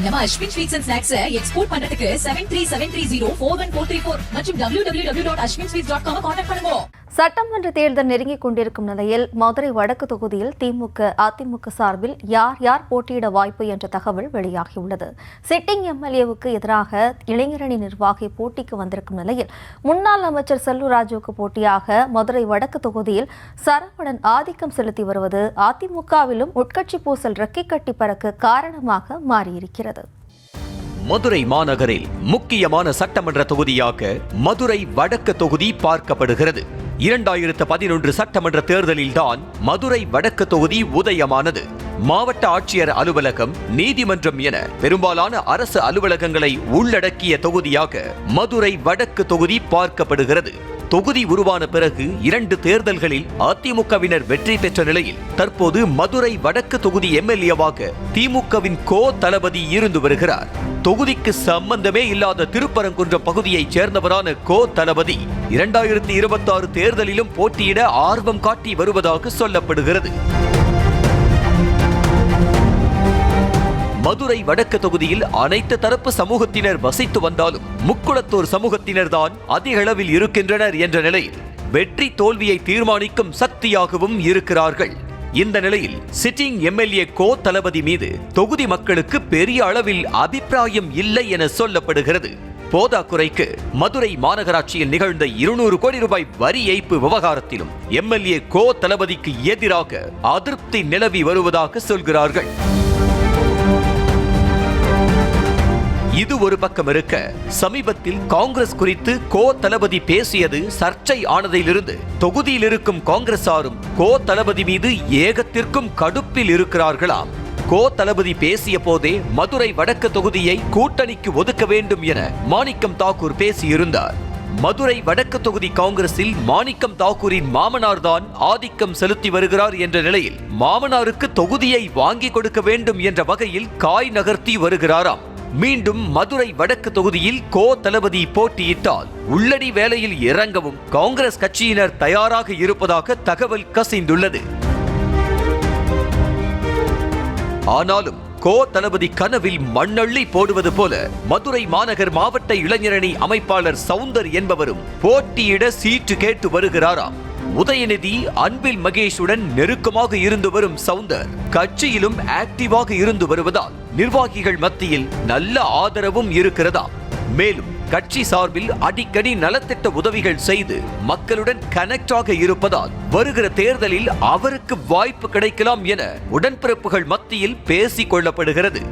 நம்ம Ashwin sweets and snacks export பண்றதுக்கு 7373041434 மற்றும் www.ashwinsweets.com கான்டாக்ட் பண்ணுங்க. சட்டமன்ற தேர்தல் நெருங்கிக் கொண்டிருக்கும் நிலையில் மதுரை வடக்கு தொகுதியில் திமுக அதிமுக சார்பில் யார் யார் போட்டியிட வாய்ப்பு என்ற தகவல் வெளியாகியுள்ளது. சிட்டிங் எம்எல்ஏவுக்கு எதிராக இளைஞரணி நிர்வாகி போட்டிக்கு வந்திருக்கும் நிலையில் முன்னாள் அமைச்சர் செல்லூர் ராஜுவுக்கு போட்டியாக மதுரை வடக்கு தொகுதியில் சரவணன் ஆதிக்கம் செலுத்தி வருவது அதிமுகவிலும் உட்கட்சி பூசல் ரெக்கை கட்டி பறக்க காரணமாக மாறியிருக்கிறது. மதுரை மாநகரில் முக்கியமான சட்டமன்ற தொகுதியாக மதுரை வடக்கு தொகுதி பார்க்கப்படுகிறது. 2011 சட்டமன்ற தேர்தலில்தான் மதுரை வடக்கு தொகுதி உதயமானது. மாவட்ட ஆட்சியர் அலுவலகம், நீதிமன்றம் என பெரும்பாலான அரசு அலுவலகங்களை உள்ளடக்கிய தொகுதியாக மதுரை வடக்கு தொகுதி பார்க்கப்படுகிறது. தொகுதி உருவான பிறகு 2 தேர்தல்களில் அதிமுகவினர் வெற்றி பெற்ற நிலையில் தற்போது மதுரை வடக்கு தொகுதி எம்எல்ஏவாக திமுகவின் கோ தளபதி இருந்து வருகிறார். தொகுதிக்கு சம்பந்தமே இல்லாத திருப்பரங்குன்றம் பகுதியைச் சேர்ந்தவரான கோ தளபதி 2026 தேர்தலிலும் போட்டியிட ஆர்வம் காட்டி வருவதாக சொல்லப்படுகிறது. மதுரை வடக்கு தொகுதியில் அனைத்து தரப்பு சமூகத்தினர் வசித்து வந்தாலும் முக்குளத்தூர் சமூகத்தினர் தான் அதிக அளவில் இருக்கின்றனர் என்ற நிலையில் வெற்றி தோல்வியை தீர்மானிக்கும் சக்தியாகவும் இருக்கிறார்கள். இந்த நிலையில் சிட்டிங் எம்எல்ஏ கோ தளபதி மீது தொகுதி மக்களுக்கு பெரிய அளவில் அபிப்பிராயம் இல்லை என சொல்லப்படுகிறது. போதாக்குறைக்கு மதுரை மாநகராட்சியில் நிகழ்ந்த 200 கோடி ரூபாய் வரி ஏய்ப்பு விவகாரத்திலும் எம்எல்ஏ கோ தளபதிக்கு எதிராக அதிருப்தி நிலவி வருவதாக சொல்கிறார்கள். இது ஒரு பக்கம் இருக்க, சமீபத்தில் காங்கிரஸ் குறித்து கோ தளபதி பேசியது சர்ச்சை ஆனதிலிருந்து தொகுதியில் இருக்கும் காங்கிரசாரும் கோ தளபதி மீது ஏகத்திற்கும் கடுப்பில் இருக்கிறார்களாம். கோ தளபதி பேசிய போதே மதுரை வடக்கு தொகுதியை கூட்டணிக்கு ஒதுக்க வேண்டும் என மாணிக்கம் தாக்கூர் பேசியிருந்தார். மதுரை வடக்கு தொகுதி காங்கிரஸில் மாணிக்கம் தாக்கூரின் மாமனார் தான் ஆதிக்கம் செலுத்தி வருகிறார் என்ற நிலையில் மாமனாருக்கு தொகுதியை வாங்கி கொடுக்க வேண்டும் என்ற வகையில் காய் நகர்த்தி வருகிறாராம். மீண்டும் மதுரை வடக்கு தொகுதியில் கோ தளபதி போட்டியிட்டால் உள்ளடி வேலையில் இறங்கவும் காங்கிரஸ் கட்சியினர் தயாராக இருப்பதாக தகவல் கசிந்துள்ளது. ஆனாலும் கோ தளபதி கனவில் மண்ணள்ளி போடுவது போல மதுரை மாநகர் மாவட்ட இளைஞரணி அமைப்பாளர் சவுந்தர் என்பவரும் போட்டியிட சீட்டு கேட்டு வருகிறாராம். உதயநிதி, அன்பில் மகேஷுடன் நெருக்கமாக இருந்து வரும் சவுந்தர் கட்சியிலும் ஆக்டிவாக இருந்து வருவதால் நிர்வாகிகள் மத்தியில் நல்ல ஆதரவும் இருக்கிறதாம். மேலும் கட்சி சார்பில் அடிக்கடி நலத்திட்ட உதவிகள் செய்து மக்களுடன் கனெக்டாக இருப்பதால் வருகிற தேர்தலில் அவருக்கு வாய்ப்பு கிடைக்கலாம் என உடன்பிறப்புகள் மத்தியில் பேசிக் கொள்ளப்படுகிறது.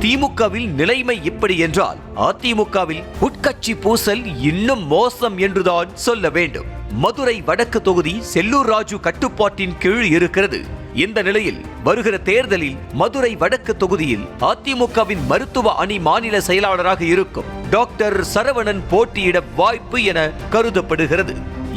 திமுகவில் நிலைமை இப்படி என்றால் அதிமுகவில் உட்கட்சி பூசல் இன்னும் மோசம் என்றுதான் சொல்ல வேண்டும். மதுரை வடக்கு தொகுதி செல்லூர் ராஜு கட்டுப்பாட்டின் கீழ் இருக்கிறது. இந்த நிலையில் வருகிற தேர்தலில் மதுரை வடக்கு தொகுதியில் அதிமுகவின் மருத்துவ அணி மாநில செயலாளராக இருக்கும் டாக்டர் சரவணன் போட்டியிட வாய்ப்பு என கருதப்படுகிறது.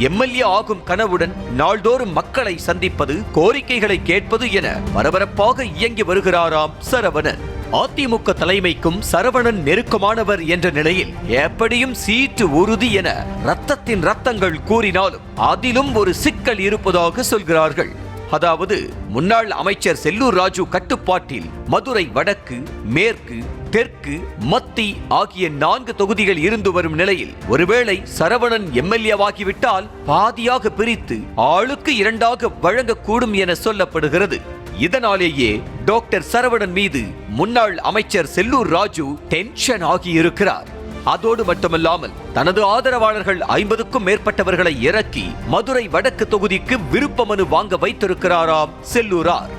எம்எல்ஏ ஆகும் கனவுடன் நாள்தோறும் மக்களை சந்திப்பது, கோரிக்கைகளை கேட்பது என பரபரப்பாக இயங்கி வருகிறாராம் சரவணன். அதிமுக தலைமைக்கும் சரவணன் நெருக்கமானவர் என்ற நிலையில் எப்படியும் சீட்டு உறுதி என ரத்தத்தின் ரத்தங்கள் கூறினாலும் அதிலும் ஒரு சிக்கல் இருப்பதாக சொல்கிறார்கள். அதாவது முன்னாள் அமைச்சர் செல்லூர் ராஜு கட்டுப்பாட்டில் மதுரை வடக்கு, மேற்கு, தெற்கு, மத்தி ஆகிய 4 தொகுதிகள் இருந்து வரும் நிலையில் ஒருவேளை சரவணன் எம்எல்ஏவாகிவிட்டால் பாதியாக பிரித்து ஆளுக்கு 2ஆக வழங்கக்கூடும் என சொல்லப்படுகிறது. இதனாலேயே டாக்டர் சரவணன் மீது முன்னாள் அமைச்சர் செல்லூர் ராஜு டென்ஷன் ஆகியிருக்கிறார். அதோடு மட்டுமல்லாமல் தனது ஆதரவாளர்கள் 50க்கும் மேற்பட்டவர்களை இறக்கி மதுரை வடக்கு தொகுதிக்கு விருப்ப மனு வாங்க வைத்திருக்கிறாராம் செல்லூரார்.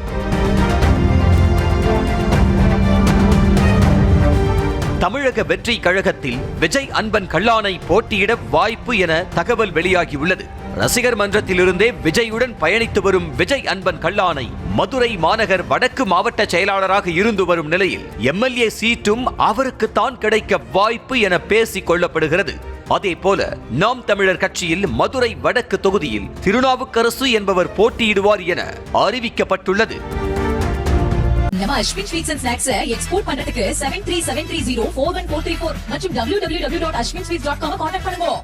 தமிழக வெற்றி கழகத்தில் விஜய் அன்பன் கல்லானை போட்டியிட வாய்ப்பு என தகவல் வெளியாகியுள்ளது. ரசிகர் மன்றத்திலிருந்தே விஜயுடன் பயணித்து வரும் விஜய் அன்பன் கல்லானை மதுரை மாநகர் வடக்கு மாவட்ட செயலாளராக இருந்து வரும் நிலையில் எம்எல்ஏ சீட்டும் அவருக்குத்தான் கிடைக்க வாய்ப்பு என பேசிக் கொள்ளப்படுகிறது. அதே போல நாம் தமிழர் கட்சியில் மதுரை வடக்கு தொகுதியில் திருநாவுக்கரசு என்பவர் போட்டியிடுவார் என அறிவிக்கப்பட்டுள்ளது. நம்ம Ashwin sweets and snacks export பண்றதுக்கு 7373041434 மற்றும் www.ashwinsweets.com கான்டாக்ட் பண்ணுங்க.